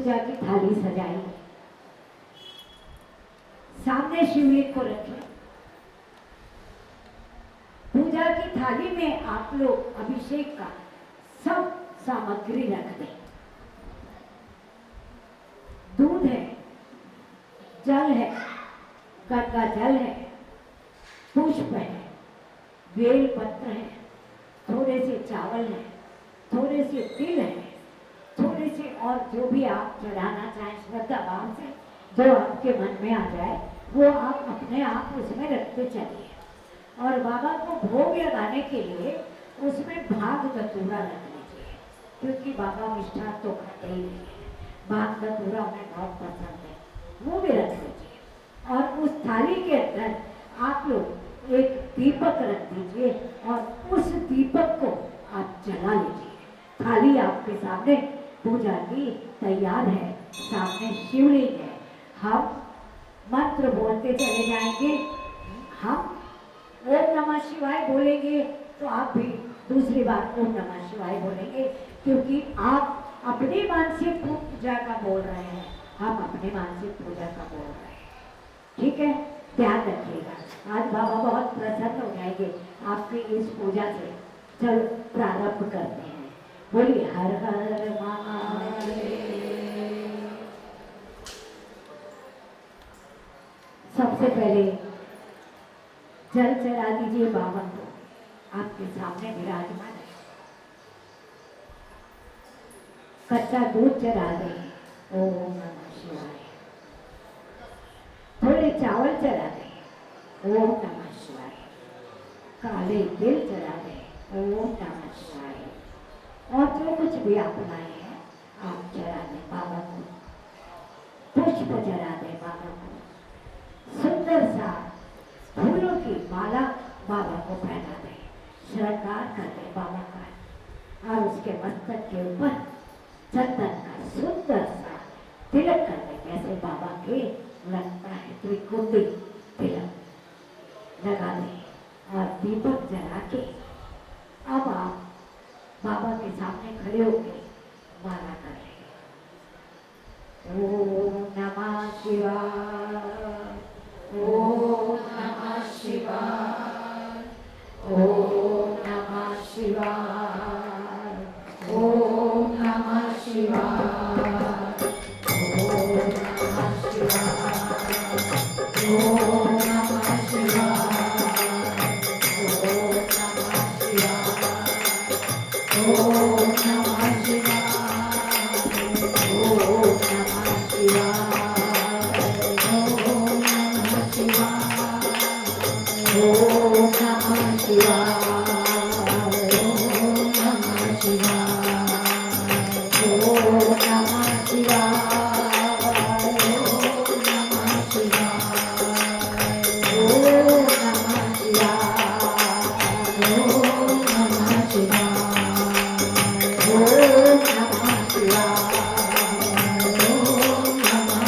पूजा की थाली सजाई, सामने शिवलिंग को रखे। पूजा की थाली में आप लोग अभिषेक का सब सामग्री रख दें। दूध है, जल है, गंगा जल है, पुष्प है, बेल पत्र है, थोड़े से चावल है, थोड़े से तिल है, थोड़े से और जो भी आप चढ़ाना चाहें श्रद्धा भाव से, जो आपके मन में आ जाए वो आप अपने आप उसमें रखते चलिए। और बाबा को भोग लगाने के लिए उसमें भाग धतूरा रख लीजिए, क्योंकि बाबा मिष्ठान तो खाते ही नहीं है। भाग धतूरा उन्हें बहुत पसंद है, वो भी रख लीजिए। और उस थाली के अंदर आप लोग एक दीपक रख दीजिए और उस दीपक को आप जला लीजिए। थाली आपके सामने पूजा की तैयार है, सामने शिवलिंग है। हम मंत्र बोलते चले जाएंगे। हम ओम नमः शिवाय बोलेंगे तो आप भी दूसरी बार ओम नमः शिवाय बोलेंगे, क्योंकि आप अपनी मानसिक पूजा का बोल रहे हैं, हम अपनी मानसिक पूजा का बोल रहे हैं। ठीक है, ध्यान रखिएगा। आज बाबा बहुत प्रसन्न हो जाएंगे आपकी इस पूजा से। चलो प्रारंभ करते हैं। बोलिए हर हर महादेव। सबसे पहले जल चढ़ा दीजिए बाबा को, आपके सामने विराजमान है। कच्चा दूध चढ़ा दें, ओम नमः शिवाय। थोड़े चावल चढ़ा दें, ओम नमः शिवाय। काले तिल चढ़ा दें, ओम नमः शिवाय। और जो कुछ भी आप लाए हैं आप चढ़ा दें बाबा को। पुष्प चढ़ा दें बाबा को। सुंदर सा फूलों की माला बाबा को पहना दें, श्रृंगार कर दें बाबा का। और उसके मस्तक के ऊपर चंदन का सुंदर सा तिलक कर दें, जैसे बाबा के लगता है त्रिकुटी तिलक लगा दें। और दीपक जला के अब आप बाबा के सामने खड़े होकर माला कर रहे हैं। ओम नमः शिवाय, ओम नमः शिवाय, ओम नमः शिवाय, ओम नमः शिवाय, ओम नमः शिवाय, ओम नमः शिवाय, ओम नमः शिवाय, ओम नमः शिवाय, ओम नमः शिवाय, ओम नमः शिवाय, ओम नमः शिवाय, ओम नमः शिवाय, ओम नमः शिवाय, ओम नमः शिवाय, ओम नमः शिवाय, ओम नमः शिवाय, ओम नमः शिवाय, ओम नमः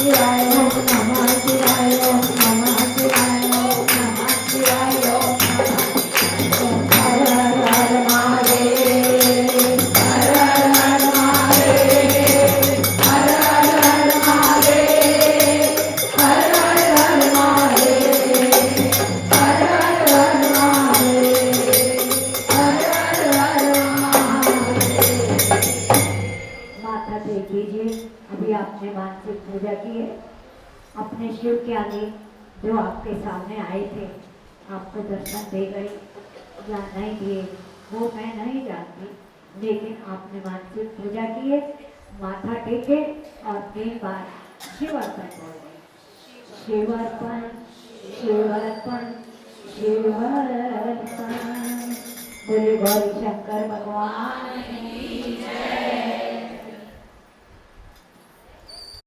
शिवाय ओम नमः शिवाय ओम नमः शिवाय ओम नमः शिवाय ओम हर हर हर महादेव हर हर हर महादेव हर हर हर महादेव हर हर हर महादेव हर हर हर महादेव हर हर हर महादेव। माथा टेक कीजिए। अभी आपने मानसिक पूजा की है। अपने शिव के आगे जो आपके सामने आए थे, आपको दर्शन दे गए या नहीं दिए वो मैं नहीं जानती, लेकिन आपने मानसिक पूजा की है। माथा टेके और 3 बार शिव अर्पण बोले। शिव अर्पण शिव अर्पण शिव अर्पण। बोले गौरी शंकर भगवान की